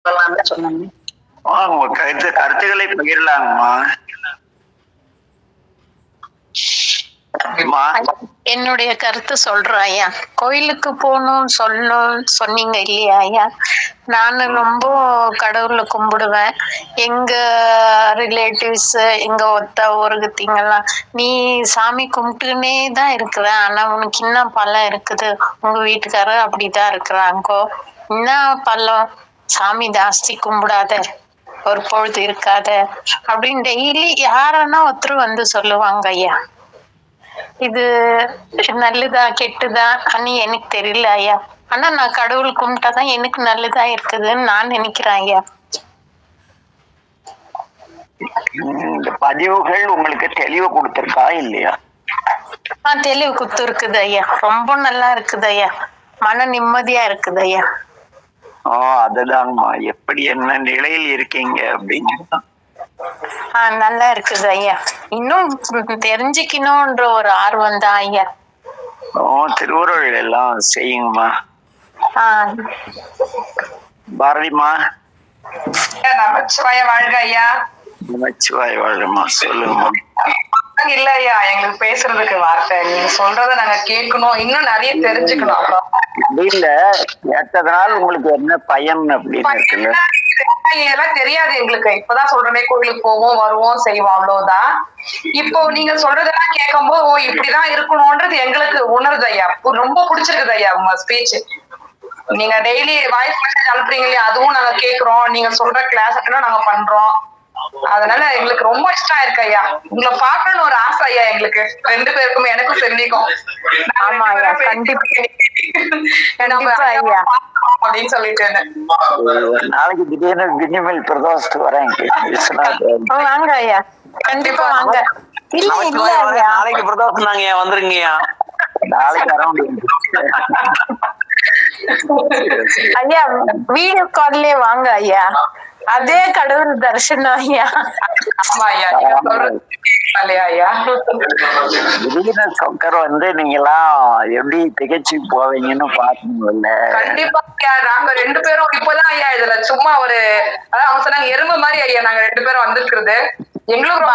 சொன்னாங்க. உங்க கருத்துக்களை பகிரலாங்கம்மா. என்னுடைய கருத்து சொல்றேன் ஐயா. கோயிலுக்கு போகணும் சொன்னீங்க இல்லையா ஐயா? நானு ரொம்ப கடவுளை கும்பிடுவேன். எங்க ரிலேட்டிவ்ஸ், எங்க ஒத்த ஒருத்திங்கெல்லாம், நீ சாமி கும்பிட்டுனே தான் இருக்கிற, ஆனா உனக்கு என்ன பலம் இருக்குது? உங்க வீட்டுக்காரர் அப்படிதான் இருக்கிறாங்கோ. என்ன பலம்? சாமி ஜாஸ்தி கும்பிடாத, ஒரு பொழுது இருக்காத அப்படின்னு டெய்லி யாரன்னா ஒருத்தர் வந்து சொல்லுவாங்க ஐயா. இது நல்லதா கெட்டுதா அனி எனக்கு தெரியல ஐயா. ஆனா நான் கடவுள் கும்பிட்டாதான் எனக்கு நல்லதா இருக்குதுன்னு நான் நினைக்கிறேன் ஐயா. இந்த பதிவுகள் உங்களுக்கு தெளிவு கொடுத்திருக்கா இல்லையா? தெளிவு கொடுத்துருக்குது ஐயா. ரொம்ப நல்லா இருக்குது ஐயா. மன நிம்மதியா இருக்குது ஐயா. அதுதாங்கம்மா, எப்படி என்ன நிலையில் இருக்கீங்க அப்படிங்கிறது. நல்லா இருக்குது ஐயா. இன்னும் தெரிஞ்சுக்கணும்ன்ற ஒரு ஆர்வம் தான் ஐயா. திருவுருள் எல்லாம் செய்யுங்கம்மா. பாரதிமா. நமச்சிவாய வாழ்க ஐயா. நமச்சிவாய வாழ்கம்மா. சொல்லுங்கம்மா. இல்ல ஐயா, எங்களுக்கு பேசுறதுக்கு வார்த்தை, நீங்க சொல்றத நாங்க கேட்கணும், இன்னும் நிறைய தெரிஞ்சுக்கணும். இல்ல, கேட்டதுனால உங்களுக்கு என்ன பயன் அப்படின்னு இருக்குல்ல? எல்லாம் தெரியாது எங்களுக்கு. இப்பதான் சொல்றேனே, கோயிலுக்கு போவோம் வருவோம் செய்வோம், அவ்வளவுதான். இப்போ நீங்க சொல்றதெல்லாம் கேட்கும் போது இப்படிதான் இருக்கணும்ன்றது எங்களுக்கு உணருது ஐயா. ரொம்ப பிடிச்சிருக்குது ஐயா உங்க ஸ்பீச். நீங்க டெய்லி வாய்ஸ் மெசேஜ் அனுப்புறீங்க இல்லையா, அதுவும் நாங்க கேக்குறோம். நீங்க சொல்ற கிளாஸ் நாங்க பண்றோம். அதனால எங்களுக்கு ரொம்ப இஷ்டம் இருக்கு ஐயா. உங்களை பாக்கணும்னு ஒரு ஆசை ஐயா எங்களுக்கு ரெண்டு பேருக்குமே, எனக்கும் தெரிஞ்சுக்கும் அப்படின்னு சொல்லிட்டு. நாளைக்கு திடீர்னு திண்டிமல் பிரதோஷத்துக்கு வரேன். வாங்க ஐயா, கண்டிப்பா வாங்க. நாளைக்கு பிரதோஷம் தாங்க, வந்துருங்கய்யா. நாளைக்கு வர முடியும் ஐயா. வீடியோ கால்லே வாங்க ஐயா. அதே கடவுள் தரிசனம் ஐயா. திடீர்னு சொக்கர் வந்து நீங்கெல்லாம் எப்படி திகச்சு போவீங்கன்னு பாக்கணும்ல. கண்டிப்பா நாங்க ரெண்டு பேரும் இப்பதான் ஐயா இதுல சும்மா ஒரு அவங்க சொன்னாங்க எறும்பு மாதிரி ஐயா நாங்க ரெண்டு பேரும் வந்திருக்கிறது. எங்களுக்கு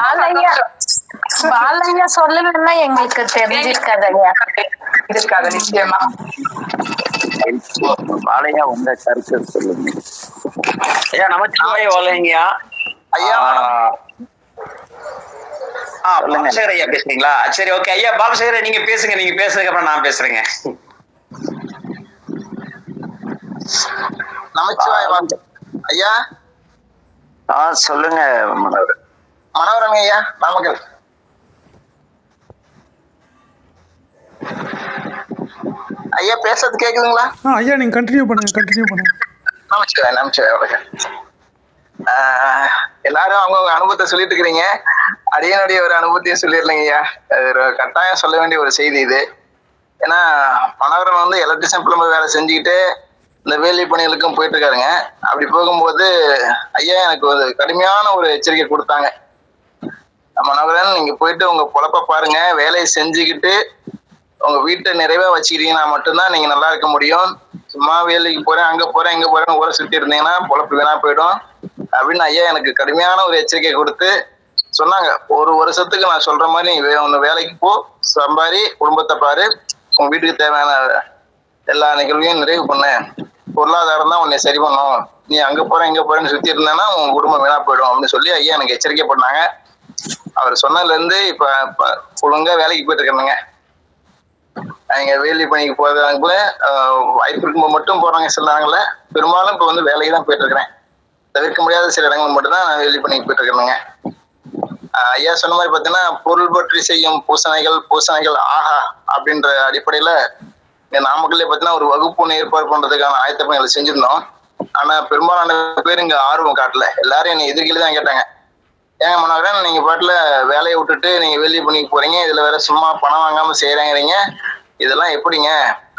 பாலையா சொல்லணும்னா எங்களுக்கு தெரிஞ்சிருக்காது ஐயா. இருக்காது நிச்சயமா. பாலையா உங்க கருத்து சொல்லுங்க ஐயா. நமச்சிவாய வாழ்கய்யா. ஐயா பாலசேகர் ஐயா பேசுறீங்களா? சரி, ஓகே ஐயா. பாலசேகர் நீங்க பேசுங்க. நீங்க பேசுறதுக்கு அப்புறம் நான் பேசுறேங்க. நமச்சிவாய ஐயா. சொல்லுங்க மனோகர். மனோகரங்க ஐயா, நாமக்கல். ஐயா பேசுறது கேக்குதுங்களா? ஐயா நீங்க கண்டினியூ பண்ணுங்க. நமச்சிவாய. எல்லாரும் அவங்கவுங்க அனுபவத்தை சொல்லிட்டு இருக்கிறீங்க. அடியனுடைய ஒரு அனுபவத்தையும் சொல்லிடலைங்க ஐயா. ஒரு கட்டாயம் சொல்ல வேண்டிய ஒரு செய்தி இது. ஏன்னா மனோகரன் வந்து எலக்ட்ரிஷியன் பிளம்பர் வேலை செஞ்சுக்கிட்டு இந்த வேலை பணிகளுக்கும் போயிட்டு இருக்காருங்க. அப்படி போகும்போது ஐயா எனக்கு ஒரு கடுமையான ஒரு எச்சரிக்கை கொடுத்தாங்க. மனோகரன், நீங்க போயிட்டு உங்க பொழப்ப பாருங்க, வேலையை செஞ்சுக்கிட்டு உங்க வீட்டை நிறைவா வச்சுக்கிட்டீங்கன்னா மட்டும்தான் நீங்க நல்லா இருக்க முடியும். சும்மா வேலைக்கு போறேன், அங்க போறேன், இங்க போறேன்னு ஊரை சுத்தி இருந்தீங்கன்னா பொழப்பு வீணா போயிடும் அப்படின்னு ஐயா எனக்கு கடுமையான ஒரு எச்சரிக்கை கொடுத்து சொன்னாங்க. ஒரு வருஷத்துக்கு நான் சொல்ற மாதிரி நீ ஒன்னு வேலைக்கு போ, சம்பாரி, குடும்பத்தை பாரு, உங்க வீட்டுக்கு தேவையான எல்லா நிகழ்வையும் நிறைவு பண்ண, பொருளாதாரம் தான் உன்னை சரி பண்ணும். நீ அங்க போறேன் இங்க போறேன்னு சுத்தி இருந்தேன்னா உங்க குடும்பம் வீணா போயிடும் அப்படின்னு சொல்லி ஐயா எனக்கு எச்சரிக்கை பண்ணாங்க. அவர் சொன்னதுல இருந்து இப்ப ஒழுங்கா வேலைக்கு போயிட்டு இருக்கேனுங்க. எங்க வேலி பணிக்கு போறதுக்குள்ள வாய்ப்பு இருக்கும்போது மட்டும் போறாங்க சில இடங்கள்ல. பெரும்பாலும் இப்ப வந்து வேலைக்கு தான் போயிட்டு இருக்கிறேன். தவிர்க்க முடியாத சில இடங்கள் மட்டும்தான் நான் வேலி பணிக்கு போயிட்டு இருக்கேனுங்க. ஐயா சொன்ன மாதிரி பாத்தீங்கன்னா, பொருள் பற்றி செய்யும் பூசணைகள் ஆஹா அப்படின்ற அடிப்படையில இந்த நாமக்கல்லே பாத்தீங்கன்னா ஒரு வகுப்பு ஒன்று ஏற்பாடு பண்றதுக்கான ஆயத்த பணிகளை செஞ்சிருந்தோம். ஆனா பெரும்பாலான பேர் இங்க ஆர்வம் காட்டல. எல்லாரும் என்னை எதிர்கேள்வி தான் கேட்டாங்க. ஏங்க மனோகரன், நீங்க பாட்டுல வேலையை விட்டுட்டு நீங்க வெளியே பண்ணிக்கு போறீங்க, இதுல வேற சும்மா பணம் வாங்காம செய்யறேங்கிறீங்க, இதெல்லாம் எப்படிங்க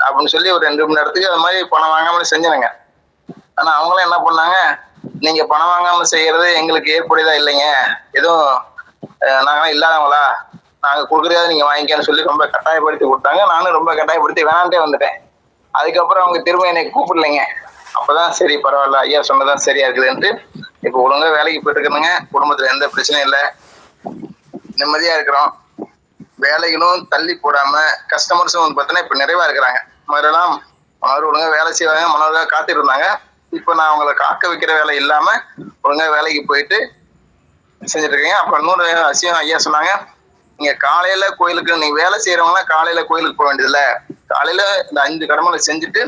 அப்படின்னு சொல்லி ஒரு 2 மணி நேரத்துக்கு அது மாதிரி பணம் வாங்காம செஞ்சனுங்க. ஆனா அவங்களும் என்ன பண்ணாங்க, நீங்க பணம் வாங்காம செய்யறது எங்களுக்கு ஏற்புடையதா இல்லைங்க, எதுவும் நாங்களாம் இல்லாதவங்களா, நாங்க கொடுக்குறதா நீங்க வாங்கிக்கன்னு சொல்லி ரொம்ப கட்டாயப்படுத்தி கொடுத்தாங்க. நானும் ரொம்ப கட்டாயப்படுத்தி வேணான்ட்டே வந்துட்டேன். அதுக்கப்புறம் அவங்க திரும்ப என்னை கூப்பிடலைங்க. அப்பதான் சரி பரவாயில்ல ஐயா சொன்னதான் சரியா இருக்குதுன்ட்டு இப்போ ஒழுங்கா வேலைக்கு போயிட்டு இருக்கிறதுங்க. குடும்பத்துல எந்த பிரச்சனையும் இல்லை, நிம்மதியா இருக்கிறோம். வேலைகளும் தள்ளி போடாம கஸ்டமர்ஸும் வந்து பார்த்தீங்கன்னா இப்ப நிறைவா இருக்கிறாங்க. முதல்லாம் மனோர் ஒழுங்கா வேலை செய்வாங்க, மனோருக்காக காத்துட்டு இருந்தாங்க. இப்ப நான் அவங்களை காக்க வைக்கிற வேலை இல்லாம ஒழுங்கா வேலைக்கு போயிட்டு செஞ்சுட்டு இருக்கீங்க. அப்புறம் இன்னொரு விஷயம் ஐயா சொன்னாங்க, நீங்க காலையில கோயிலுக்கு நீங்க வேலை செய்யறவங்க காலையில கோயிலுக்கு போக வேண்டியதில்ல, காலையில இந்த 5 கடமைகளை செஞ்சுட்டு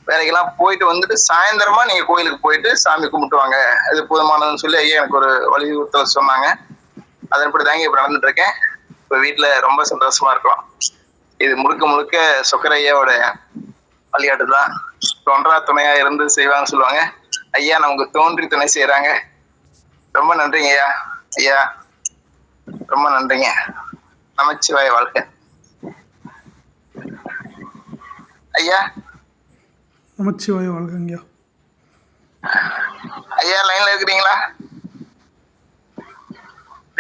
வேலைக்கெல்லாம் போயிட்டு வந்துட்டு சாயந்தரமா நீங்க கோயிலுக்கு போயிட்டு சாமி கும்பிட்டு வாங்க, அது போதுமானதுன்னு சொல்லி ஐயா எனக்கு ஒரு வலியுறுத்தல் சொன்னாங்க. அதன்படி தாங்க இப்ப நடந்துட்டு இருக்கேன். இப்ப வீட்டுல ரொம்ப சந்தோஷமா இருக்கும். இது முழுக்க முழுக்க சொக்கர ஐயாவோட வழிகாட்டு தான். தொன்றா துணையா இருந்து செய்வாங்கன்னு சொல்லுவாங்க. ஐயா நமக்கு தோன்றி துணை செய்யறாங்க. ரொம்ப நன்றிங்க ஐயா. ஐயா ரொம்ப நன்றிங்க. நமச்சிவாய வாழ்க்கை. ஐயா நமச்சிவாய வாழ்கங்கய்யா. ஐயா லைன்ல இருக்கிறீங்களா?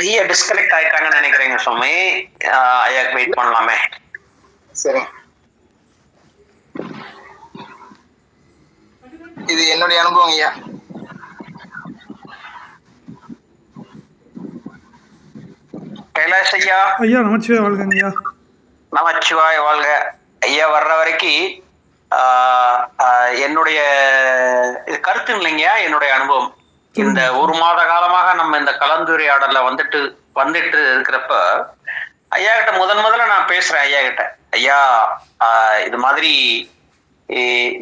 ஐயா டிஸ்கனெக்ட் ஆயிட்டாங்கன்னு நினைக்கிறேங்க சுவாமி. ஐயாக்கு வெயிட் பண்ணலாமே. சரி, இது என்னுடைய அனுபவம் ஐயா. கைலாஷ் ஐயா. ஐயா நமச்சிவாய வாழ்கங்கய்யா. நமச்சிவாய வாழ்க. ஐயா வர்ற வரைக்கும் என்னுடைய இது கருத்து இல்லைங்கய்யா, என்னுடைய அனுபவம். இந்த 1 மாத காலமாக நம்ம இந்த கலந்துரையாடல வந்துட்டு இருக்கிறப்ப ஐயா கிட்ட முதல்ல நான் பேசுறேன். ஐயா கிட்ட, ஐயா இது மாதிரி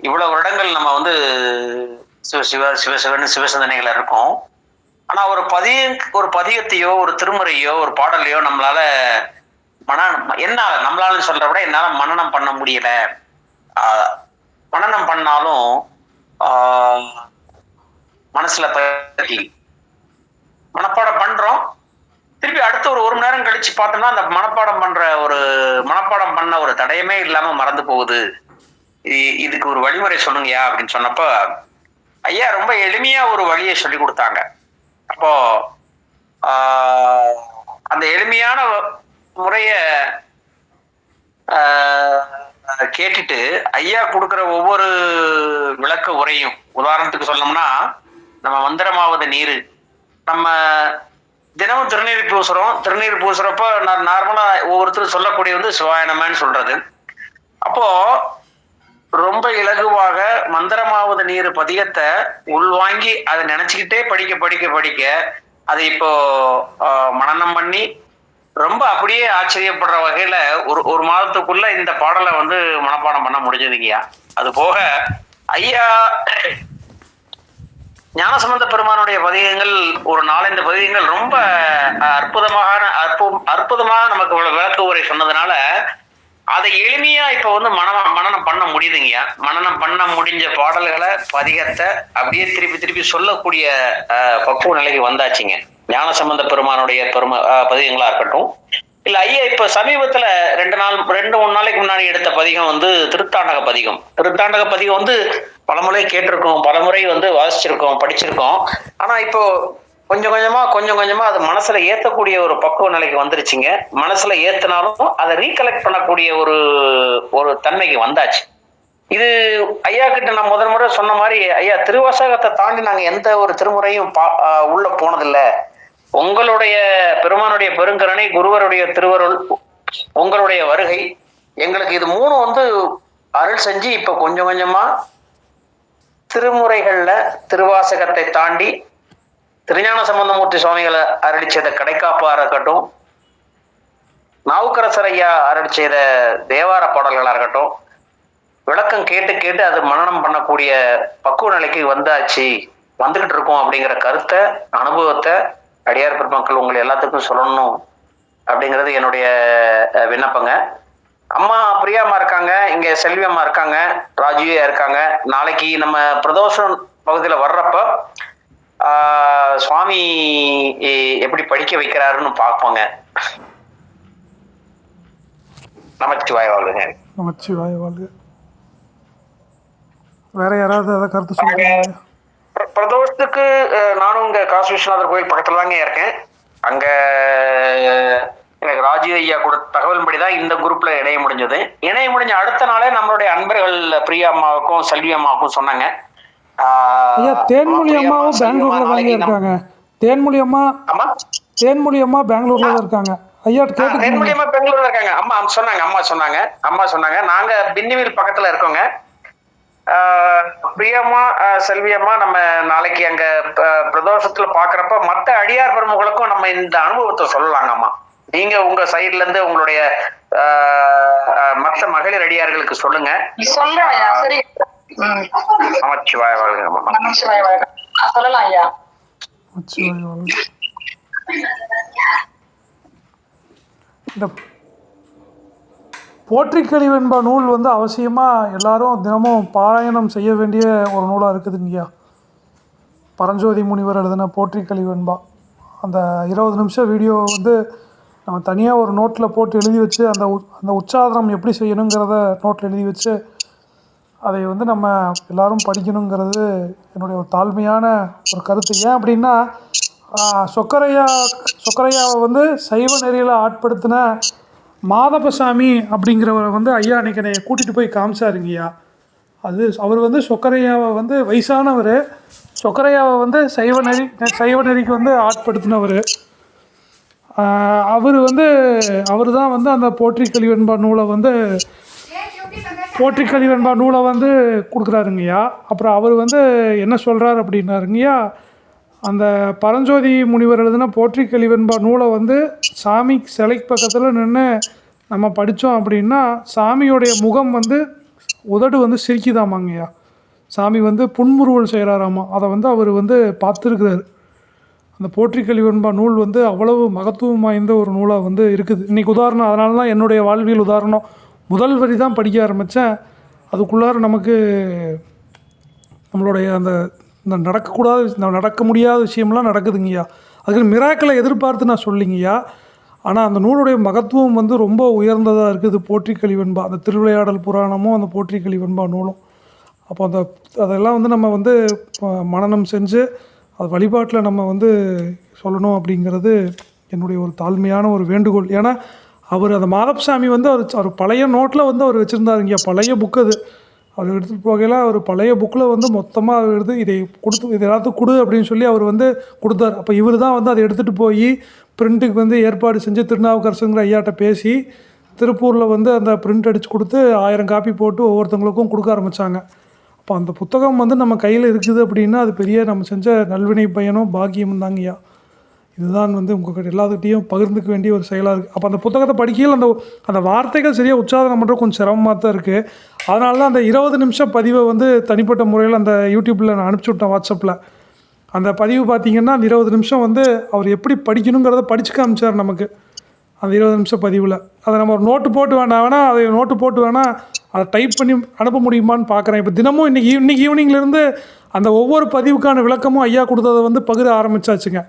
இவ்வளவு வருடங்கள் நம்ம வந்து சிவசிந்தனைகள் இருக்கோம். ஆனா ஒரு பதிகத்தையோ ஒரு திருமுறையோ ஒரு பாடலையோ நம்மளால நம்மளால சொல்ற விட என்னால மனனம் பண்ண முடியல. மனனம் பண்ணாலும் மனசுல மனப்பாடம் பண்றோம். திருப்பி அடுத்த ஒரு மணி நேரம் கழிச்சு பார்த்தோம்னா அந்த மனப்பாடம் பண்ண ஒரு தடயமே இல்லாம மறந்து போகுது. இதுக்கு ஒரு வழிமுறை சொல்லுங்கய்யா அப்படின்னு சொன்னப்ப ஐயா ரொம்ப எளிமையா ஒரு வழியை சொல்லி கொடுத்தாங்க. அப்போ அந்த எளிமையான முறைய கேட்டுட்டு ஐயா கொடுக்குற ஒவ்வொரு விளக்க உரையும், உதாரணத்துக்கு சொல்லணும்னா நம்ம மந்திரமாவது நீரு, நம்ம தினமும் திருநீர் பூசுறப்ப நார்மலா ஒவ்வொருத்தரும் சொல்லக்கூடிய வந்து சிவாயனமன்னு சொல்றது. அப்போ ரொம்ப இலகுவாக மந்திரமாவது நீர் பதிகத்தை உள்வாங்கி அதை நினைச்சுக்கிட்டே படிக்க அதை இப்போ மனனம் பண்ணி ரொம்ப அப்படியே ஆச்சரியப்படுற வகையில ஒரு மாதத்துக்குள்ள இந்த பாடலை வந்து மனப்பாடம் பண்ண முடிஞ்சதுங்கய்யா. அது போக ஐயா ஞானசம்பந்த பெருமானுடைய பதிகங்கள் ஒரு 4-5 பதிகங்கள் ரொம்ப அற்புதமாக நமக்கு விளக்க உரை சொன்னதுனால அதை எளிமையா இப்ப வந்து மனனம் பண்ண முடியுதுங்கய்யா. மனனம் பண்ண முடிஞ்ச பாடல்களை பதிகத்தை அப்படியே திருப்பி சொல்லக்கூடிய பக்குவ நிலைக்கு வந்தாச்சுங்க. ஞானசம்பந்த பெருமானுடைய பதிகங்களா இருக்கட்டும், இல்ல ஐயா இப்ப சமீபத்துல 2-3 நாளைக்கு முன்னாடி எடுத்த பதிகம் வந்து திருத்தாண்டக பதிகம் வந்து பலமுறை கேட்டிருக்கோம், பலமுறை வந்து வாசிச்சிருக்கோம், படிச்சிருக்கோம். ஆனா இப்போ கொஞ்சம் கொஞ்சமா அது மனசுல ஏத்தக்கூடிய ஒரு பக்குவ நிலைக்கு வந்துருச்சுங்க. மனசுல ஏத்தினாலும் அதை ரீகலெக்ட் பண்ணக்கூடிய ஒரு தன்மைக்கு வந்தாச்சு. இது ஐயா கிட்ட நான் முறை சொன்ன மாதிரி, ஐயா திருவாசகத்தை தாண்டி நாங்க எந்த ஒரு திருமுறையும் உள்ள போனதில்லை. உங்களுடைய பெருமானுடைய பெருங்கருணை, குருவருடைய திருவருள், உங்களுடைய வருகை, எங்களுக்கு இது 3 வந்து அருள் செஞ்சு இப்ப கொஞ்சமா திருமுறைகள்ல திருவாசகத்தை தாண்டி திருஞான சம்பந்தமூர்த்தி சுவாமிகளை அருளி செய்த கடைக்காப்பா இருக்கட்டும், நாவுக்கரசர் ஐயா அருளி செய்த தேவார பாடல்களா இருக்கட்டும், விளக்கம் கேட்டு அது மனனம் பண்ணக்கூடிய பக்குவ நிலைக்கு வந்துகிட்டு இருக்கோம் அப்படிங்கிற கருத்தை, அனுபவத்தை அடியார் பெருமக்கள் உங்களை எல்லாத்துக்கும் சொல்லணும் அப்படிங்கிறது என்னுடைய விண்ணப்பங்க. அம்மா பிரியாமா இருக்காங்க, இங்க செல்வி அம்மா இருக்காங்க, ராஜுவியா இருக்காங்க. நாளைக்கு நம்ம பிரதோஷம் பகுதியில வர்றப்ப சுவாமி எப்படி படிக்க வைக்கிறாருன்னு பார்ப்போங்க. நமச்சிவாய வாழ்க. நமச்சிவாய வாழ்க. வேற யாராவது அதை கருத்து சொல்லுங்க. பிரதோஷத்துக்கு நானும் இங்க காசி விஸ்வநாதர் கோயில் பக்கத்துல தாங்க இருக்கேன். அங்க எனக்கு ராஜீவ் ஐயா கொடுத்த தகவல்படிதான் இந்த குரூப்ல இணைய முடிஞ்சது. இணைய முடிஞ்ச அடுத்த நாளே நம்மளுடைய அன்பர்கள் பிரியா அம்மாவுக்கும் செல்வி அம்மாவுக்கும் சொன்னாங்க, ஐயா தேன்மொழி அம்மாவும் பெங்களூர்ல தாங்க இருக்காங்க. தேன்மொழி அம்மா பெங்களூர்ல தான் இருக்காங்க. ஐயா கேட்டு தேன்மொழி அம்மா பெங்களூர்ல இருக்காங்க. அம்மா சொன்னாங்க நாங்க பின்னிவில் பக்கத்துல இருக்கோங்க. பிரியம்மா செல்வியம்மா நம்ம நாளைக்கு அங்க பிரதோஷத்துல பாக்குறப்ப மத்த அடியார் பெருமகளுக்கும் நம்ம இந்த அனுபவத்தை சொல்லலாங்கம்மா. நீங்க உங்க சைட்ல இருந்து உங்களுடைய மற்ற மகளிர் அடியார்களுக்கு சொல்லுங்க. நமச்சிவாய வாழ்க. சொல்லலாம் ஐயா. இந்த போற்றிக்கழிவென்பா நூல் வந்து அவசியமாக எல்லாரும் தினமும் பாராயணம் செய்ய வேண்டிய ஒரு நூலாக இருக்குதுங்கய்யா. பரஞ்சோதி முனிவர் எழுதின போற்றிக்கழிவென்பா அந்த 20 நிமிஷம் வீடியோ வந்து நம்ம தனியாக ஒரு நோட்டில் போட்டு எழுதி வச்சு அந்த உச்சாரணம் எப்படி செய்யணுங்கிறத நோட்டில் எழுதி வச்சு அதை வந்து நம்ம எல்லோரும் படிக்கணுங்கிறது என்னுடைய ஒரு தாழ்மையான ஒரு கருத்து. ஏன் அப்படின்னா சொக்கரையாவை வந்து சைவ நெறியில் ஆட்படுத்தின மாதப்பசாமி அப்படிங்கிறவரை வந்து ஐயா அன்றைக்கி என்னை கூட்டிகிட்டு போய் காமிச்சாருங்கய்யா. அவர் வந்து சொக்கரையாவை வந்து வயசானவர், சொக்கரையாவை வந்து சைவ நெறிக்கு வந்து ஆட்படுத்தினவர். அவர் தான் வந்து அந்த போற்றிக்கழிவென்பா நூலை வந்து கொடுக்குறாருங்கய்யா. அப்புறம் அவர் வந்து என்ன சொல்கிறார் அப்படின்னாருங்கய்யா, அந்த பரஞ்சோதி முனிவர் எழுதின போற்றிக்கழிவென்பா நூலை வந்து சாமி சிலைக்கு பக்கத்தில் நின்று நம்ம படித்தோம் அப்படின்னா சாமியோடைய முகம் வந்து உதடு வந்து சிரிக்குதாமாங்கய்யா. சாமி வந்து புன்முறுவல் செய்கிறாராமா. அதை வந்து அவர் வந்து பார்த்துருக்கிறாரு. அந்த போற்றிக்கழிவென்பா நூல் வந்து அவ்வளவு மகத்துவம் வாய்ந்த ஒரு நூலாக வந்து இருக்குது. இன்றைக்கி உதாரணம், அதனால தான் என்னுடைய வாழ்வியல் உதாரணம் முதல் வரி தான் படிக்க ஆரம்பித்தேன். அதுக்குள்ளார நமக்கு நம்மளுடைய அந்த நடக்க முடியாத விஷயம்லாம் நடக்குதுங்கய்யா. அதுக்கு மிராக்களை எதிர்பார்த்து நான் சொல்லிங்கய்யா. ஆனால் அந்த நூலுடைய மகத்துவம் வந்து ரொம்ப உயர்ந்ததாக இருக்குது. போற்றிக்கழிவென்பா அந்த திருவிளையாடல் புராணமும் அந்த போற்றிக்கழிவென்பா நூலும். அப்போ அதெல்லாம் வந்து நம்ம வந்து மனனம் செஞ்சு அது வழிபாட்டில் நம்ம வந்து சொல்லணும் அப்படிங்கிறது என்னுடைய ஒரு தாழ்மையான ஒரு வேண்டுகோள். ஏன்னா அந்த மாதப்பசாமி வந்து அவர் பழைய நோட்டில் வந்து அவர் வச்சுருந்தாருங்க. பழைய புக்கு அது. அவர் எடுத்துகிட்டு போகையில் அவர் பழைய புக்கில் வந்து மொத்தமாக எடுத்து இதை எல்லாத்துக்கும் கொடு அப்படின்னு சொல்லி அவர் வந்து கொடுத்தார். அப்போ இவர் தான் வந்து அதை எடுத்துகிட்டு போய் பிரிண்ட்டுக்கு வந்து ஏற்பாடு செஞ்சு திருநாவுக்கரசுங்கிற ஐயாட்ட பேசி திருப்பூரில் வந்து அந்த பிரிண்ட் அடித்து கொடுத்து 1000 காப்பி போட்டு ஒவ்வொருத்தவங்களுக்கும் கொடுக்க ஆரம்பித்தாங்க. அப்போ அந்த புத்தகம் வந்து நம்ம கையில் இருக்குது அப்படின்னா அது பெரிய நம்ம செஞ்ச நல்வினை பயனும் பாக்கியம் தாங்கய்யா. இதுதான் வந்து உங்கள்கிட்ட எல்லாத்துக்கிட்டையும் பகிர்ந்துக்க வேண்டிய ஒரு செயலாக இருக்குது. அப்போ அந்த புத்தகத்தை படிக்கையில் அந்த வார்த்தைகள் சரியாக உச்சாரணம் பண்ணுறது கொஞ்சம் சிரமமாக தான் இருக்குது. அதனால தான் அந்த 20 நிமிஷம் பதிவை வந்து தனிப்பட்ட முறையில் அந்த யூடியூப்பில் நான் அனுப்பிச்சி விட்டேன் வாட்ஸ்அப்பில். அந்த பதிவு பார்த்திங்கன்னா அந்த 20 நிமிஷம் வந்து அவர் எப்படி படிக்கணுங்கிறத படித்து காமிச்சார் நமக்கு அந்த 20 நிமிஷம் பதிவில். அதை நம்ம ஒரு நோட்டு போட்டு வேணால் அதை டைப் பண்ணி அனுப்ப முடியுமான்னு பார்க்குறேன். இப்போ தினமும் இன்றைக்கி ஈவினிங்லேருந்து அந்த ஒவ்வொரு பதிவுக்கான விளக்கமும் ஐயா கொடுத்ததை வந்து பகிர ஆரம்பித்தாச்சுங்க.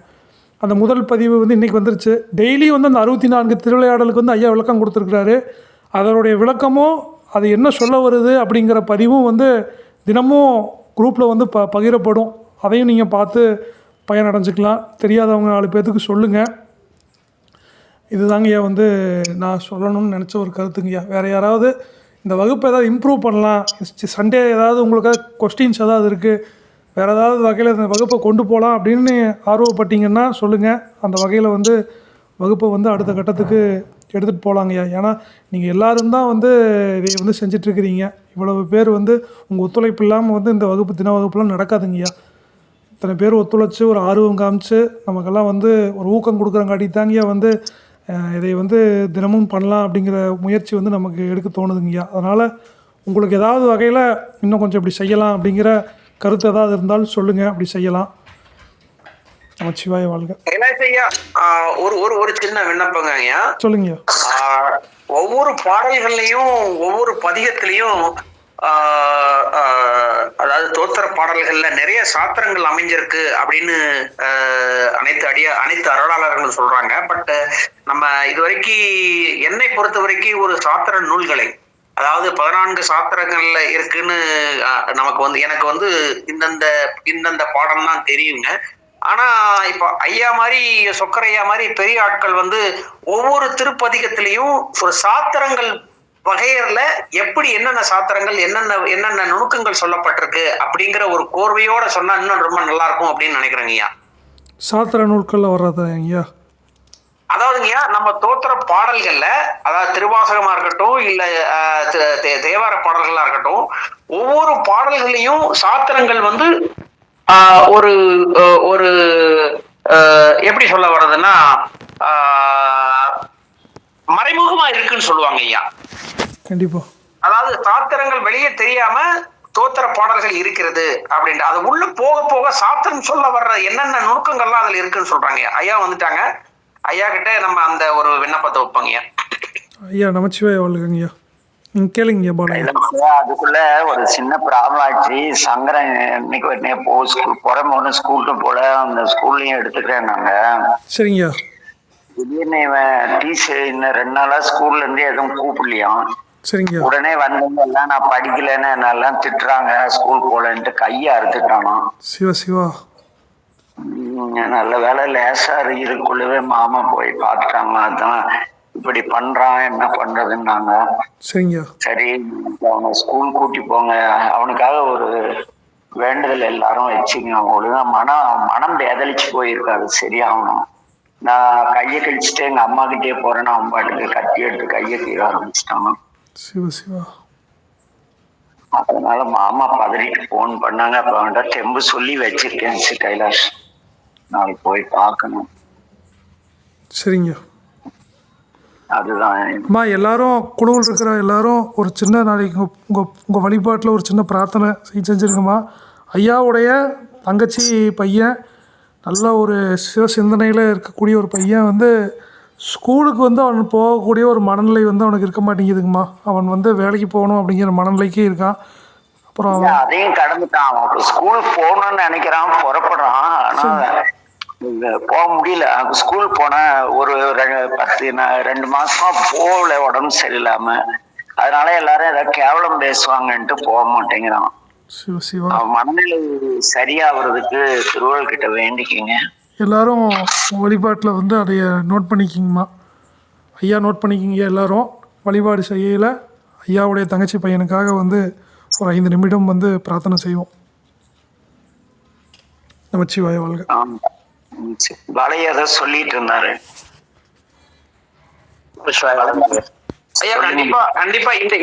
அந்த முதல் பதிவு வந்து இன்றைக்கி வந்துருச்சு. டெய்லியும் வந்து அந்த 64 திருவிளையாடலுக்கு வந்து ஐயா விளக்கம் கொடுத்துருக்குறாரு. அதனுடைய விளக்கமும் அது என்ன சொல்ல வருது அப்படிங்கிற பதிவும் வந்து தினமும் குரூப்பில் வந்து பகிரப்படும். அதையும் நீங்கள் பார்த்து பயனடைஞ்சிக்கலாம். தெரியாதவங்க 4 பேர்த்துக்கு சொல்லுங்கள். இதுதாங்கய்யா வந்து நான் சொல்லணும்னு நினச்ச ஒரு கருத்துங்கய்யா. வேறு யாராவது இந்த வகுப்பை ஏதாவது இம்ப்ரூவ் பண்ணலாம், சண்டே ஏதாவது உங்களுக்கு கொஸ்டின்ஸ் ஏதாவது இருக்குது, வேறு ஏதாவது வகையில் இந்த வகுப்பை கொண்டு போகலாம் அப்படின்னு ஆர்வப்பட்டீங்கன்னா சொல்லுங்கள். அந்த வகையில் வந்து வகுப்பை வந்து அடுத்த கட்டத்துக்கு எடுத்துகிட்டு போகலாங்கய்யா. ஏன்னா நீங்கள் எல்லோரும் தான் வந்து இதை வந்து செஞ்சிட்ருக்கிறீங்க. இவ்வளவு பேர் வந்து உங்கள் ஒத்துழைப்பு இல்லாமல் வந்து இந்த தின வகுப்புலாம் நடக்காதுங்கய்யா. இத்தனை பேர் ஒத்துழைச்சி ஒரு ஆர்வம் காமிச்சு நமக்கெல்லாம் வந்து ஒரு ஊக்கம் கொடுக்குறங்காட்டி தாங்கய்யா வந்து இதை வந்து தினமும் பண்ணலாம் அப்படிங்கிற முயற்சி வந்து நமக்கு எடுக்க தோணுதுங்கய்யா. அதனால் உங்களுக்கு ஏதாவது வகையில் இன்னும் கொஞ்சம் இப்படி செய்யலாம் அப்படிங்கிற கருத்து ஏதாவது இருந்தாலும் சொல்லுங்கள், அப்படி செய்யலாம். நமச்சிவாய வாழ்க. ஒரு சின்ன விண்ணப்பங்க ஐயா. சொல்லுங்க. ஒவ்வொரு பாடல்கள்லையும் ஒவ்வொரு பதிகத்திலையும் அதாவது தோத்திர பாடல்கள்ல நிறைய சாத்திரங்கள் அமைஞ்சிருக்கு அப்படின்னு அனைத்து அருளாளர்களும் சொல்றாங்க. பட் நம்ம இதுவரைக்கும் என்னை பொறுத்த வரைக்கும் ஒரு சாத்திர நூல்களை, அதாவது 14 சாத்திரங்கள்ல இருக்குன்னு நமக்கு வந்து எனக்கு வந்து இந்தந்த பாடம் தான் தெரியுங்க. ஆனா இப்ப ஐயா மாதிரி சொக்கரையா மாதிரி பெரிய ஆட்கள் வந்து ஒவ்வொரு திருப்பதிகத்திலையும் ஒரு சாத்திரங்கள் வகையர்ல எப்படி என்னென்ன சாத்திரங்கள் என்னென்ன நுணுக்கங்கள் சொல்லப்பட்டிருக்கு அப்படிங்கிற ஒரு கோர்வையோட சொன்னா இன்னும் ரொம்ப நல்லா இருக்கும் அப்படின்னு நினைக்கிறேங்க ஐயா. சாத்திர நூல்களில் வர்றதா ஐயா? அதாவதுங்கய்யா, நம்ம தோத்திர பாடல்கள்ல, அதாவது திருவாசகமா இருக்கட்டும் இல்ல தேவார பாடல்களா இருக்கட்டும், ஒவ்வொரு பாடல்களையும் சாத்திரங்கள் வந்து ஒரு ஒரு எப்படி சொல்ல வர்றதுன்னா மறைமுகமா இருக்குன்னு சொல்லுவாங்க ஐயா. கண்டிப்பா. அதாவது சாத்திரங்கள் வெளியே தெரியாம தோத்திர பாடல்கள் இருக்கிறது அப்படின்ட்டு அது உள்ள போக போக சாத்திரம் சொல்ல வர்ற என்னென்ன நுணுக்கங்கள்லாம் அதுல இருக்குன்னு சொல்றாங்க. ஐயா வந்துட்டாங்க, ஐயா கிட்ட நம்ம அந்த ஒரு விண்ணப்பத்தை வைப்போங்க. ஐயா நமச்சிவாய வாழ்கங்கய்யா. நீங்க கேளுங்க பாலையா. அதுக்குள்ள ஒரு சின்ன ப்ராப்ளம் ஆச்சு. சங்கரன் இன்னைக்கு போறேன் ஸ்கூலுக்கு போல அந்த ஸ்கூல்லையும் எடுத்துக்கிறேன் நாங்க. சரிங்கய்யா. திடீர்னு இவன் இன்னும் 2 நாளா ஸ்கூல்ல இருந்து எதுவும் கூப்பிடலையாம். சரிங்கய்யா. உடனே வந்தவங்க எல்லாம் நான் படிக்கலன்னு என்னெல்லாம் திட்டுறாங்க, ஸ்கூல் போலன்ட்டு கையை அறுத்துட்டானா. சிவா சிவா. நல்ல வேலை லேசா இருக்குள்ளவே மாமா போய் பார்த்துட்டாங்க. அதான் இப்படி பண்றான், என்ன பண்றதுன்னாங்க. சரிங்கய்யா. சரி அவனை ஸ்கூல் கூட்டி போங்க, அவனுக்காக ஒரு வேண்டுதல் எல்லாரும் வச்சுங்க. ஒழுங்கா மனம் பேதலிச்சு போயிருக்காரு, சரியாகணும். நான் கையை கழிச்சுட்டு எங்க அம்மா கிட்டே போறேன்னு அவன் பாட்டுக்கு கத்தி எடுத்து கையை கீழ ஆரம்பிச்சிட்டான். சிவா சிவா. அதனால மாமா பதறிட்டு போன் பண்ணாங்க. அப்ப அவன்கிட்ட தெம்பு சொல்லி வச்சிருக்கேன். கைலாஷ் நாளைக்கு போய் பார்க்கணும். சரிங்க. அதுதான் அம்மா, எல்லாரும் குழுவில் இருக்கிற எல்லாரும் ஒரு சின்ன நாளைக்கு உங்கள் வழிபாட்டில் ஒரு சின்ன பிரார்த்தனை செஞ்சுருங்கம்மா. ஐயாவுடைய தங்கச்சி பையன் நல்ல ஒரு சிவ சிந்தனையில் இருக்கக்கூடிய ஒரு பையன் வந்து ஸ்கூலுக்கு வந்து அவன் போகக்கூடிய ஒரு மனநிலை வந்து அவனுக்கு இருக்க மாட்டேங்குதுங்கம்மா. அவன் வந்து வேலைக்கு போகணும் அப்படிங்கிற மனநிலைக்கே இருக்கான். அப்புறம் அவன் அதையும் கடந்துட்டான். அவன் ஸ்கூல் போகணும்னு நினைக்கிறான், புறப்படுறான். ஆனால் போக முடியல. ஸ்கூல் போன ஒரு 2 மாசமா போகல, உடம்பு சரியில்லாம. அதனால எல்லாரும் ஏதாவது கேவலம் பேசுவாங்கன்ட்டு போக மாட்டேங்கிறான். மனநிலை சரியாகிறதுக்கு திருவள்ளுவர் கிட்ட வேண்டிக்கிங்க. எல்லாரும் வழிபாட்டில் வந்து அதைய நோட் பண்ணிக்கிங்கம்மா. ஐயா நோட் பண்ணிக்கிங்க. எல்லாரும் வழிபாடு செய்யல ஐயாவுடைய தங்கச்சி பையனுக்காக வந்து ஒரு 5 நிமிடம் வந்து பிரார்த்தனை செய்வோம். நமச்சிவாய வாழ்க. வளையத சொல்லிட்டு இருந்தாரு. ஐயா கண்டிப்பா இந்த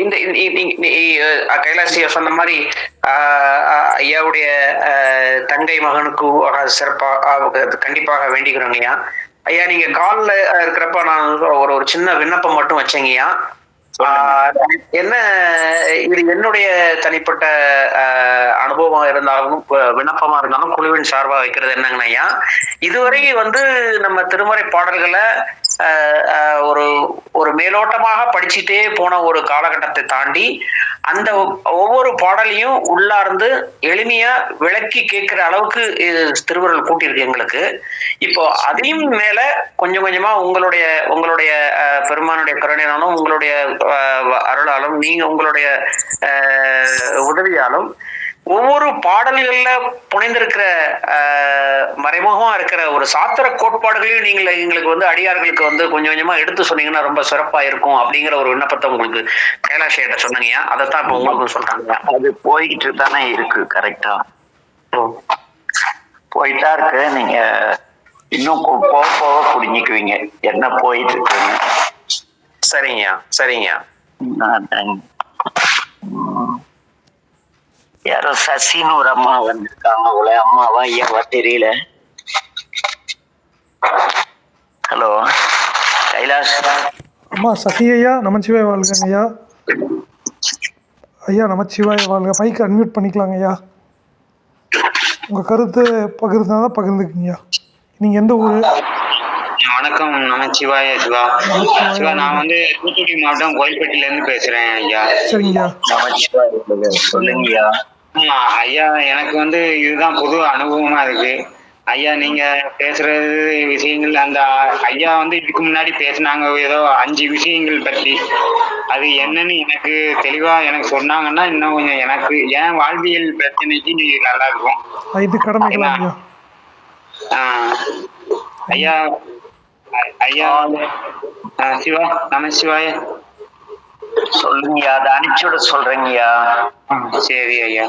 கைலாசிய சொன்ன மாதிரி ஐயாவுடைய தங்கை மகனுக்கு சிறப்பாக கண்டிப்பாக வேண்டிக்கிறோங்கய்யா. ஐயா நீங்க காலில் இருக்கிறப்ப நான் ஒரு சின்ன விண்ணப்பம் மட்டும் வச்சேங்கய்யா. என்ன இது என்னுடைய தனிப்பட்ட அனுபவமா இருந்தாலும் விண்ணப்பமா இருந்தாலும் குழுவின் சார்பா வைக்கிறது என்னங்கய்யா, இதுவரை வந்து நம்ம திருமறை பாடல்களை ஒரு மேலோட்டமாக படிச்சுட்டே போன ஒரு காலகட்டத்தை தாண்டி அந்த ஒவ்வொரு பாடலையும் உள்ளார்ந்து எளிமையா விளக்கி கேட்கிற அளவுக்கு திருவருள் கூட்டியிருக்கு எங்களுக்கு. இப்போ அதையும் மேல கொஞ்சம் கொஞ்சமா உங்களுடைய பெருமானுடைய கருணையாலும் உங்களுடைய அருளாலும் நீங்க உங்களுடைய உதவியாலும் ஒவ்வொரு பாடல்கள்ல புனைந்திருக்கிற மறைமுகமா இருக்கிற ஒரு சாத்திர கோட்பாடுகளையும் நீங்க எங்களுக்கு வந்து அடியார்களுக்கு வந்து கொஞ்சம் கொஞ்சமா எடுத்து சொன்னீங்கன்னா ரொம்ப சிறப்பா இருக்கும் அப்படிங்கிற ஒரு விண்ணப்பத்தை உங்களுக்கு கைலாஷிட்ட சொன்னீங்க. அதைத்தான் இப்ப உங்களுக்கு சொல்றாங்க. அது போய்கிட்டு தானே இருக்கு. கரெக்டா போயிட்டா இருக்கு. நீங்க இன்னும் போக போக புரிஞ்சுக்குவீங்க என்ன போயிட்டு இருக்குன்னு. சரிங்கய்யா சரிங்கய்யா. யாரோ சசின்னு ஒரு அம்மா வந்திருக்காங்க. அவ்வளோ அம்மாவா ஐயாவா தெரியல. ஹலோ கைலாஷ். அம்மா சசி ஐயா நமச்சிவாய வாழ்கங்க ஐயா. ஐயா நமச்சிவாய வாழ்க. மைக்கு அன்மியூட் பண்ணிக்கலாங்க ஐயா. உங்கள் கருத்து பகிர்ந்தாதான் பகிர்ந்துக்குங்கய்யா. நீங்கள் எந்த ஊர்? வணக்கம் நமச்சிவாய சிவா. சிவா நான் வந்து தூத்துக்குடி மாவட்டம் கோயில்பட்டியில இருந்து பேசுறேன் ஐயா. சரிங்கய்யா. சொல்லுங்கய்யா. ஐயா எனக்கு வந்து இதுதான் புது அனுபவமா இருக்கு. ஐயா நீங்க பேசுறது விஷயங்கள் அந்த ஐயா வந்து இதுக்கு முன்னாடி பேசினாங்க ஏதோ 5 விஷயங்கள் பற்றி. அது என்னன்னு எனக்கு தெளிவா எனக்கு சொன்னாங்கன்னா இன்னும் கொஞ்சம் எனக்கு என் வாழ்வியல் பிரச்சனைக்கு நல்லா இருக்கும். இது கடமைங்களா ஐயா? ஐயா சிவா நமசிவாய. சொல்லுங்கய்யா, அதை அனுப்பிச்சு விட சொல்றேங்கய்யா. சரி ஐயா.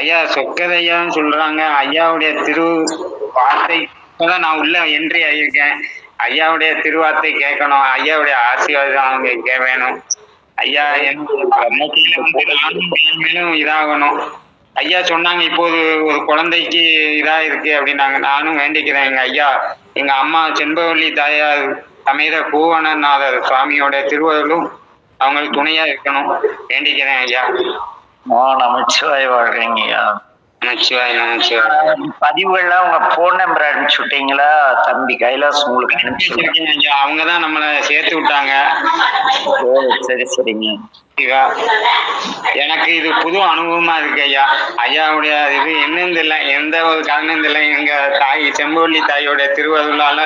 ஐயா சொக்கதையான்னு சொல்றாங்க. ஐயாவுடைய திரு வார்த்தை இப்பதான் நான் உள்ள என்ட்ரி ஆகியிருக்கேன். ஐயாவுடைய திருவார்த்தை கேட்கணும். ஐயாவுடைய ஆசீர்வாதம் அவங்க வேணும். ஐயா மேலும் இதாகணும். ஐயா சொன்னாங்க இப்போது ஒரு குழந்தைக்கு இதா இருக்கு அப்படின்னாங்க. நானும் வேண்டிக்கிறேன் எங்க ஐயா, எங்க அம்மா செண்பவல்லி தாயார் சமேத பூவனநாதர் சுவாமியோட திருவருளும் அவங்களுக்கு துணையா இருக்கணும் வேண்டிக்கிறேன் ஐயா. நமச்சிவாய் வாழ்றீங்கய்யா. நமச்சிவாய் நமச்சிவாய். பதிவுகள்லாம் உங்க போன் நம்பர் அனுப்பிச்சு விட்டீங்களா? தம்பி கைலாஸ் உங்களுக்கு அனுப்பிச்சு இருக்கேன் ஐயா. அவங்கதான் நம்மளை சேர்த்து விட்டாங்க. சரி சரிங்க. எனக்கு இது புது அனுபவமா இருக்கு ஐயா. ஐயாவுடைய இது என்னன்னு இல்லை, எந்த ஒரு காரணம் இல்லை. எங்க தாய் செம்பவல்லி தாயோட திருவருளால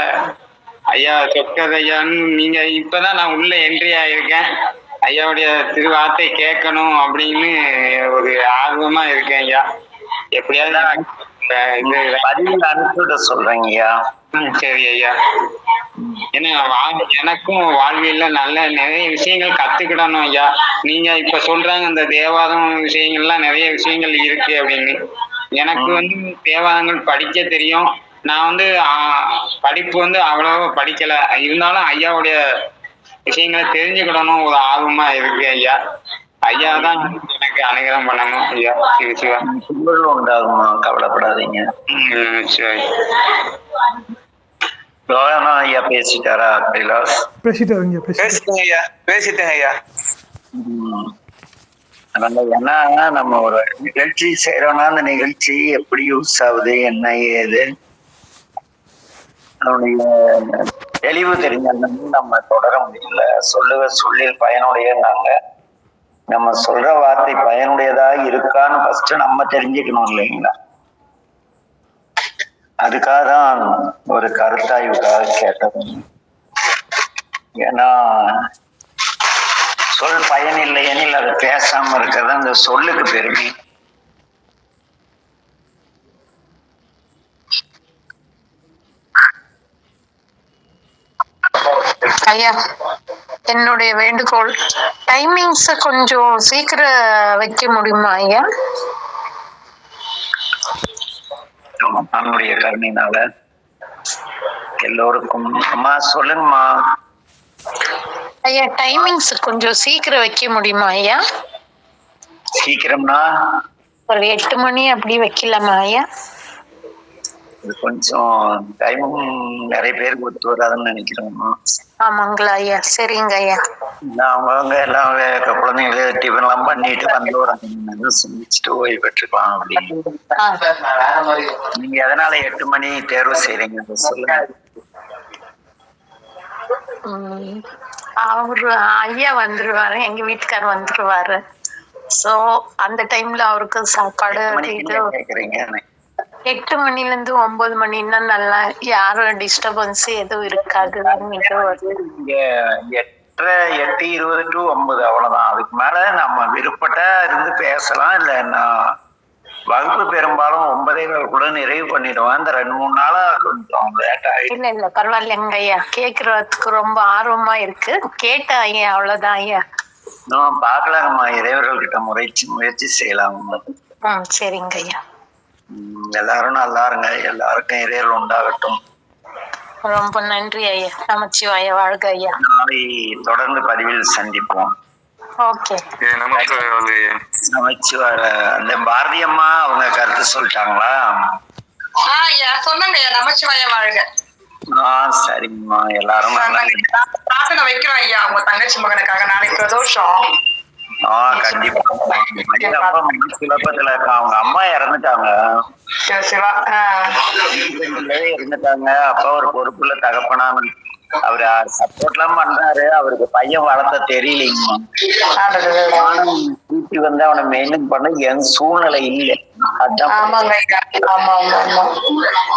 ஐயா சொக்கதையான்னு நீங்க இப்பதான் நான் உள்ள என்ட்ரி ஆயிருக்கேன். ஐயாவுடைய திருவார்த்தை கேட்கணும் அப்படின்னு ஒரு ஆர்வமா இருக்கேன் ஐயா. எப்படியாவது பதிவு அனுப்பிவிட சொல்றேங்கய்யா. சரி ஐயா. ஏன்னா எனக்கும் வாழ்வியல்ல நல்ல நிறைய விஷயங்கள் கத்துக்கிடணும் ஐயா. நீங்க இப்ப சொல்றாங்க இந்த தேவாதம் விஷயங்கள்லாம் நிறைய விஷயங்கள் இருக்கு அப்படின்னு. எனக்கு வந்து தேவாதங்கள் படிக்க தெரியும். நான் வந்து படிப்பு வந்து அவ்வளவா படிக்கல. இருந்தாலும் ஐயாவுடைய விஷயங்களை தெரிஞ்சுக்கிடணும் ஒரு ஆர்வமா இருக்கு ஐயா. ஐயா தான் எனக்கு அனுகிரகம் பண்ணணும் ஐயா. சிவா உண்டாகுமா, கவலைப்படாதீங்க. சரி. ஐயா பேசிட்டாரா கைலாஸ்? பேசிட்டாருங்க. பேசிட்டேங்க ஐயா, பேசிட்டேங்க ஐயா. அதனால ஏன்னா நம்ம ஒரு நிகழ்ச்சி செய்யறோம்னா அந்த நிகழ்ச்சி எப்படி யூஸ் ஆகுது, என்ன ஏது, அதனுடைய தெளிவு தெரிஞ்சாலும் நம்ம தொடர முடியல. சொல்லில் பயனுடையனாங்க. நம்ம சொல்ற வார்த்தை பயனுடையதா இருக்கான்னு ஃபர்ஸ்ட் நம்ம தெரிஞ்சுக்கணும் இல்லைங்களா? அதுக்காக தான் ஒரு கருத்தாய்வுக்காக கேட்டது. ஏன்னா சொல் பயன் இல்லை எனில் அது பேசாம இருக்கிறது அந்த சொல்லுக்கு பெருமை. ஐயா, என்னுடைய வேண்டுகோள், டைமிங்ஸ் கொஞ்சம் சீக்கிரம் வைக்க முடியுமா ஐயா? நம்முடைய கருணையினால எல்லோருக்கும். அம்மா சொல்லுங்கம்மா. ஐயா, டைமிங்ஸ் கொஞ்சம் சீக்கிரம் வைக்க முடியுமா ஐயா? சீக்கிரம்னா ஒரு 8 மணி அப்படி வைக்கலாமா ஐயா? இது கொஞ்சம் டைமும் நிறைய பேருக்கு ஒத்து வராதுன்னு நினைக்கிறோம்மா. ஆமாங்களா ஐயா? சரிங்க ஐயா. அவங்கவுங்க எல்லாம் குழந்தைங்க டிஃபன் எல்லாம் பண்ணிட்டு வந்து ஒரு 5 மணி நேரம் சமைச்சிட்டு ஓய்வு பெற்றுக்கலாம் அப்படின்னு. நீங்க எதனால 8 மணி தேர்வு செய்றீங்க சொல்லுங்க. அவரு ஐயா வந்துருவாரு, எங்க வீட்டுக்காரர் வந்துருவாரு. சோ அந்த டைம்ல அவருக்கு சாப்பாடு கேக்குறீங்க. 8 மணில இருந்து 9 மணின்னா நல்லா, யாரும் டிஸ்டர்பன்ஸ் எதுவும் இருக்காது. 8:20 to 9 அவ்வளவுதான். அதுக்கு மேல நம்ம விருப்பப்பட்டா இருந்து பேசலாம். இல்ல வகுப்பு பெரும்பாலும் 9:15 நிறைவு பண்ணிடுவோம். இந்த 2-3 நாளா கொஞ்சம் லேட் ஆயிடுச்சு. இல்ல பரவாயில்லைங்க ஐயா, கேக்குறதுக்கு ரொம்ப ஆர்வமா இருக்கு. கேட்ட ஐயா, அவ்வளவுதான் ஐயா. பாக்கலாங்கம்மா, இறைவர்கள் கிட்ட முயற்சி செய்யலாம். சரிங்க ஐயா. எல்லாரும் நல்லா இருங்க. எல்லாருக்கும் இறைவல் உண்டாகட்டும். ரொம்ப நன்றி ஐயா. நமச்சிவாய வாழ்க ஐயா. நாளை தொடர்ந்து பதிவில் சந்திப்போம். ஓகே. நமச்சிவாய. அந்த பாரதி அம்மா அவங்க கருத்து சொல்லிட்டாங்களா? சொன்னாங்க நமச்சிவாய வாழ்க. சரிங்கம்மா, எல்லாரும் பிரார்த்தனை வைக்கிறோம் ஐயா உங்க தங்கச்சி மகனுக்காக. நாளைக்கு பிரதோஷம். கண்டிப்பா. குழப்பத்துல இருக்கா. அவங்க அம்மா இறந்துட்டாங்க. இருந்துட்டாங்க. அப்பா ஒரு பொறுப்புள்ள தகப்பனான அவரு சப்போர்ட் எல்லாம் பண்றாரு. அவருக்கு பையன் வளர்த்த தெரியலீங்கம்மா. கூட்டி வந்து அவனை மெயின்டைன் பண்ண என் சூழ்நிலை இல்லை.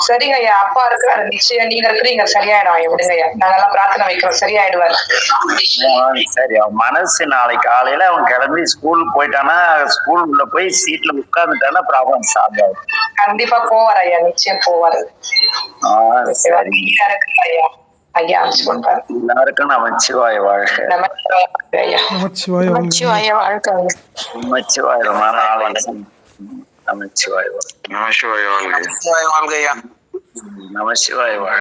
சரிங்க ஐயா, அப்பா இருக்கிறாரு. நிச்சயம் நீங்க இருக்கிறீங்க, சரியாயிடும். விடுங்க ஐயா, நாங்கெல்லாம் பிரார்த்தனை வைக்கிறோம், சரியாயிடுவாரு. சரி, அவன் மனசு நாளைக்கு காலையில அவன் கிளம்பி ஸ்கூல் போயிட்டானா, ஸ்கூல் உள்ள போய் சீட்ல உட்கார்ந்துட்டானா ப்ராப்ளம் சால்வ் ஆகும். கண்டிப்பா போவார் ஐயா, நிச்சயம் போவாரு. சரி ஐயா. ஐயா அனுப்பிச்சு கொடுப்பாரு. எல்லாருக்கும் நமச்சிவாய வாழ்க. ஐயா நமச்சிவாய வாழ்க. நமச்சிவாய வாழ்க. நமச்சிவாய ரொம்ப நாள் நமச்சிவாய வாழ்க. நமசிவாய வாழ்க ஐயா. நமச்சிவாய வாழ்க.